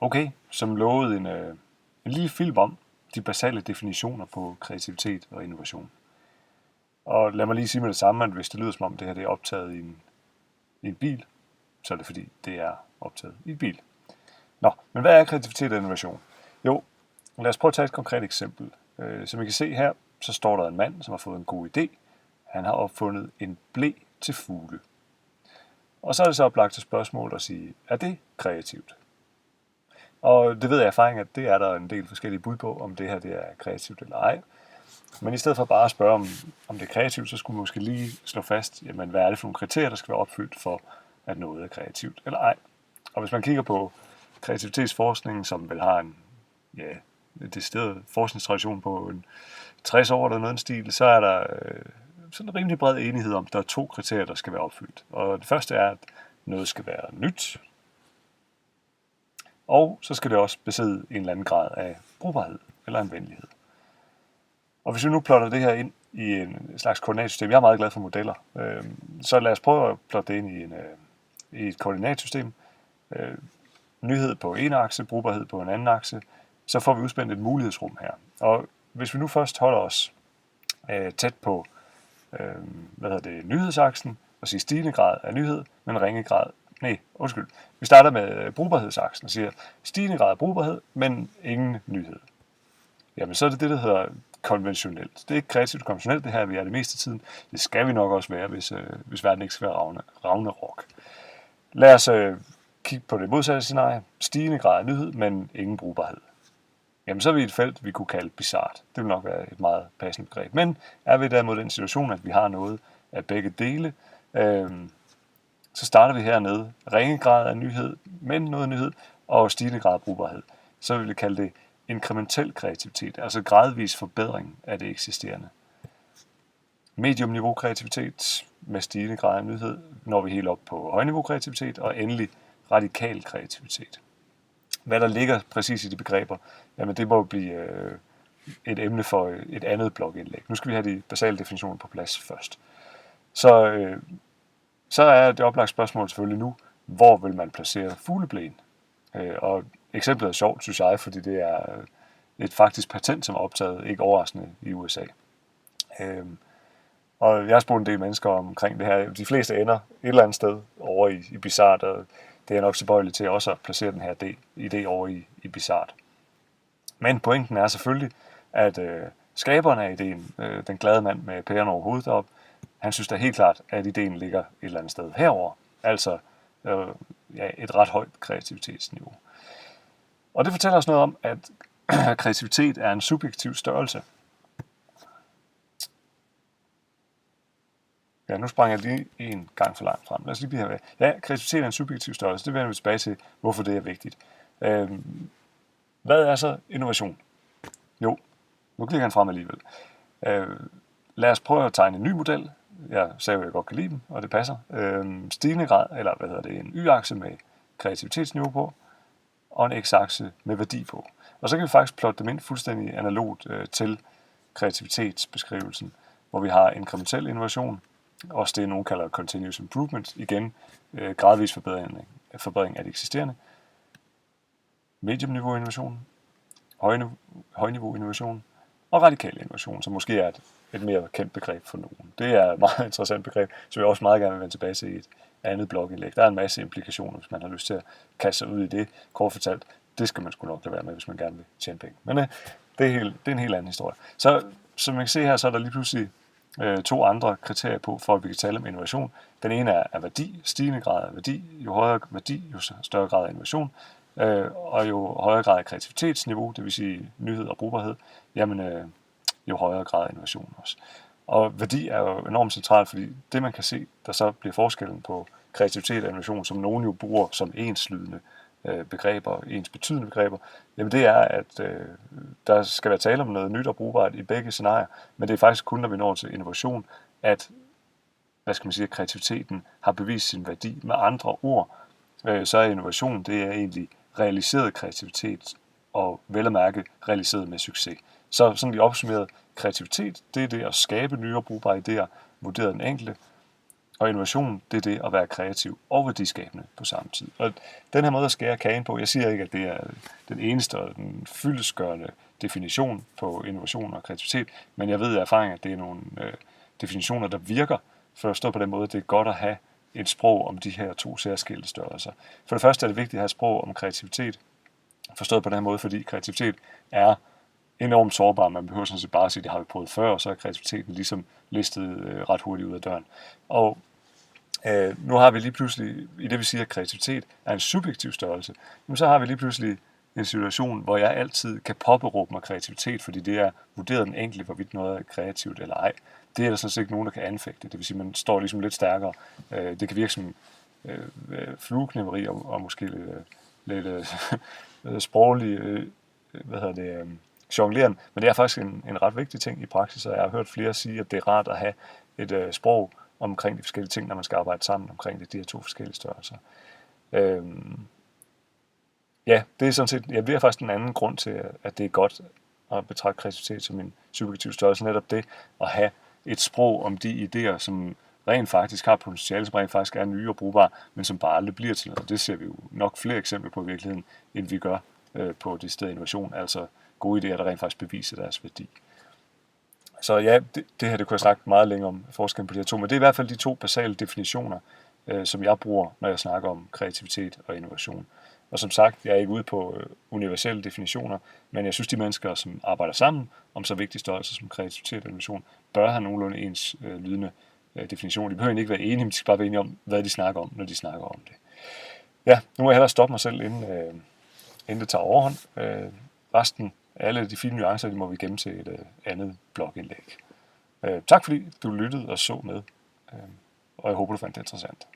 Okay, som lovede en lille film om de basale definitioner på kreativitet og innovation. Og lad mig lige sige med det samme, at hvis det lyder som om det her det er optaget i en bil, så er det fordi, det er optaget i en bil. Nå, men hvad er kreativitet og innovation? Jo, lad os prøve at tage et konkret eksempel. Som I kan se her, så står der en mand, som har fået en god idé. Han har opfundet en ble til fugle. Og så er det så oplagt til spørgsmål at sige, er det kreativt? Og det ved jeg af erfaring, at det er der en del forskellige bud på, om det her det er kreativt eller ej. Men i stedet for bare at spørge, om det er kreativt, så skulle man måske lige slå fast, jamen, hvad er det for nogle kriterier, der skal være opfyldt for, at noget er kreativt eller ej. Og hvis man kigger på kreativitetsforskningen, som vel har en decideret forskningstradition på en 60 år eller noget stil, så er der sådan en rimelig bred enighed om, at der er 2 kriterier, der skal være opfyldt. Og det første er, at noget skal være nyt, og så skal det også besidde en eller anden grad af brugbarhed eller anvendelighed. Og hvis vi nu plotter det her ind i en slags koordinatsystem, jeg er meget glad for modeller, så lad os prøve at plotte det ind i et koordinatsystem. Nyhed på en akse, brugbarhed på en anden akse, så får vi udspændt et mulighedsrum her. Og hvis vi nu først holder os tæt på nyhedsaksen og siger stigende grad af nyhed, men ringe grad. Vi starter med brugbarhedsaksen og siger stigende grad af brugbarhed, men ingen nyhed. Jamen så er det det, der hedder konventionelt. Det er ikke kreativt konventionelt, det her vi er det meste af tiden. Det skal vi nok også være, hvis verden ikke skal være Ragnarok. Lad os kigge på det modsatte scenarie. Stigende grad af nyhed, men ingen brugbarhed. Jamen så er vi i et felt, vi kunne kalde bizart. Det vil nok være et meget passende begreb. Men er vi derimod i den situation, at vi har noget af begge dele, så starter vi hernede. Ringe grad af nyhed, men noget nyhed, og stigende grad af brugbarhed. Så vil vi kalde det inkrementel kreativitet, altså gradvis forbedring af det eksisterende. Mediumniveau kreativitet med stigende grad af nyhed når vi helt op på højniveau kreativitet, og endelig radikal kreativitet. Hvad der ligger præcis i de begreber, jamen det må blive et emne for et andet blogindlæg. Nu skal vi have de basale definitioner på plads først. Så er det oplagt spørgsmål selvfølgelig nu, hvor vil man placere fugleblæen? Og eksemplet er sjovt, synes jeg, fordi det er et faktisk patent, som er optaget, ikke overraskende, i USA. Og jeg har spurgt en del mennesker omkring det her. De fleste ender et eller andet sted over i bizart, og det er nok tilbøjeligt til også at placere den her idé over i bizart. Men pointen er selvfølgelig, at skaberen af ideen, den glade mand med pæren over hovedet op, han synes da helt klart, at ideen ligger et eller andet sted herover, altså et ret højt kreativitetsniveau. Og det fortæller os noget om, at kreativitet er en subjektiv størrelse. Ja, nu sprang jeg lige en gang for langt frem. Lad os lige blive her. Ja, kreativitet er en subjektiv størrelse. Det vender vi tilbage til, hvorfor det er vigtigt. Hvad er så innovation? Jo, nu klikker han frem alligevel. Lad os prøve at tegne en ny model. Jeg sagde jo, at jeg godt kan lide dem, og det passer. Stigende grad, eller en y-akse med kreativitetsniveau på, og en x-akse med værdi på. Og så kan vi faktisk plotte dem ind fuldstændig analogt til kreativitetsbeskrivelsen, hvor vi har inkrementel innovation, også det, nogen kalder continuous improvement, igen gradvis forbedring af det eksisterende, mediumniveau innovation, højniveau innovation og radikal innovation, som måske er et mere kendt begreb for nogen. Det er et meget interessant begreb, som jeg også meget gerne vil vende tilbage til i et andet blogindlæg. Der er en masse implikationer, hvis man har lyst til at kaste sig ud i det. Kort fortalt, det skal man sgu nok lade være med, hvis man gerne vil tjene penge. Men det er en helt anden historie. Så som man kan se her, så er der lige pludselig 2 andre kriterier på, for at vi kan tale om innovation. Den ene er værdi, stigende grad af værdi. Jo højere værdi, jo større grad af innovation. Og jo højere grad af kreativitetsniveau, det vil sige nyhed og brugbarhed, jamen jo højere grad af innovation også. Og værdi er jo enormt centralt, fordi det man kan se, der så bliver forskellen på kreativitet og innovation, som nogen jo bruger som enslydende begreber, ens betydende begreber, jamen det er, at der skal være tale om noget nyt og brugbart i begge scenarier, men det er faktisk kun, når vi når til innovation, at kreativiteten har bevist sin værdi. Med andre ord, så er innovation, det er egentlig realiseret kreativitet, og vel at mærke realiseret med succes. Så sådan lige opsummeret, kreativitet, det er det at skabe nye og brugbare idéer, vurdere den enkelte, Og innovation, det er det at være kreativ og værdiskabende på samme tid. Og den her måde at skære kagen på, jeg siger ikke, at det er den eneste og den fyldestgørende definition på innovation og kreativitet, men jeg ved af erfaring, at det er nogle definitioner, der virker, for at stå på den måde, at det er godt at have et sprog om de her to særskilte størrelser. For det første er det vigtigt at have et sprog om kreativitet, forstået på den her måde, fordi kreativitet er enormt sårbar. Man behøver sådan set bare at sige, det har vi prøvet før, og så er kreativiteten ligesom listet ret hurtigt ud af døren. Og nu har vi lige pludselig, i det vi siger, at kreativitet er en subjektiv størrelse, så har vi lige pludselig en situation, hvor jeg altid kan påberåbe mig kreativitet, fordi det er vurderet den enkelte, hvorvidt noget er kreativt eller ej. Det er der sådan set ikke nogen, der kan anfægte. Det vil sige, at man står ligesom lidt stærkere. Det kan virke som flueknæveri og måske lidt sproglig, jongleren, men det er faktisk en ret vigtig ting i praksis, og jeg har hørt flere sige, at det er rart at have et sprog omkring de forskellige ting, når man skal arbejde sammen omkring de her to forskellige størrelser. Ja, det er sådan set, jeg bliver faktisk en anden grund til, at det er godt at betragte kreativitet som en subjektiv størrelse, netop det at have et sprog om de idéer, som rent faktisk har potentiale, som rent faktisk er nye og brugbare, men som bare aldrig bliver til noget. Det ser vi jo nok flere eksempler på i virkeligheden, end vi gør på det sted innovation, altså gode idéer, der rent faktisk beviser deres værdi. Så ja, det her det kunne jeg snakke meget længere om forskellen på de her to, men det er i hvert fald de to basale definitioner, som jeg bruger, når jeg snakker om kreativitet og innovation. Og som sagt, jeg er ikke ude på universelle definitioner, men jeg synes, de mennesker, som arbejder sammen om så vigtige størrelser som kreativitet og innovation, bør have nogenlunde ens lydende definition. De behøver ikke være enige, men de skal bare være enige om, hvad de snakker om, når de snakker om det. Ja, nu må jeg hellere stoppe mig selv, inden det tager overhånd. Resten af alle de fine nuancer, de må vi gemme til et andet blogindlæg. Tak fordi du lyttede og så med, og jeg håber, du fandt det interessant.